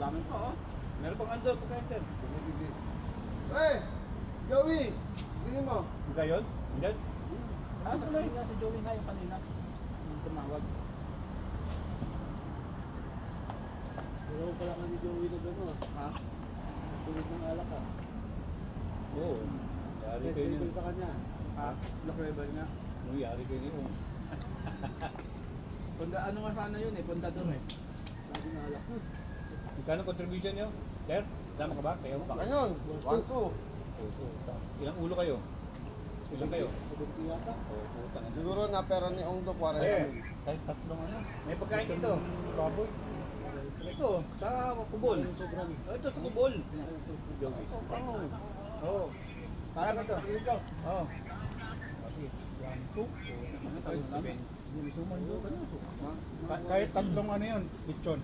dami pa oh. Meron pang ando, pagka-enter. Hey! Joey! Tingin mo. Hindi yun? Hindi? Ah, tuloy nga si Joey nga yung kanina. Yung tumawag. Pero pala ka ni Joey na gano'n. Ha? Tulad ng alak ah. Oo. Yari kayo Table niyo. sa kanya. Ha? Black Rebel nga. Oo, yari kayo niyo. Punda, ano nga sana yun eh, pundador eh. Sabi ng alak nun. Magkano contribution niyo? Sir, sama ka ba? Kayo ba? Baka yun. 1-2. Ilang ulo kayo? Ilang kayo? Kabunti yata. Oo, putang. Siguro na pera ni Ongdo 40. Kahit tatlong ano. May pagkain dito. Baboy. Ito, sa kubol. Ayun, sobrang. Ito, sa kubol. Sobrang. Oo. Para ka to. Oo. Kasi, 1, 2. Suman doon ka na. Kahit tatlong ano yun, lechon.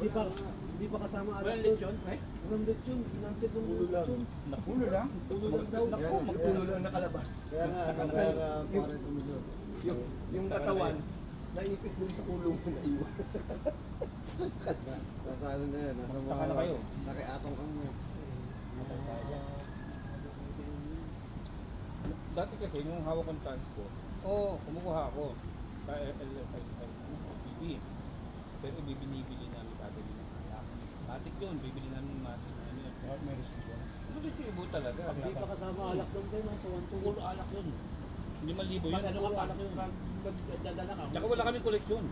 Hindi pa kasama alak. Walang lechon, eh? Walang lechon. Inansip ng lechon. Nakulo lang. Tulog daw. Naku, magtulo lang nakalabas. Kaya nga, Yung katawan, naipit dun sa kulong ko na iwan. Nasa ano na yan, nasa Magtaka na kayo. Nakiatong kang mo. Dati kasi, nung hawak kong transport, kumukuha ako sa LFIB. Pero binibili namin kagad yung alak. Matik yun, bibili namin matik na ano yun. May restriction. Ano resibo talaga? Hindi pa kasama alak doon kayo. Sa 1-2. puro alak yun. 5,000 yun. Pag ano ka pa, pag dadala ka. Tsaka wala kaming koleksyon.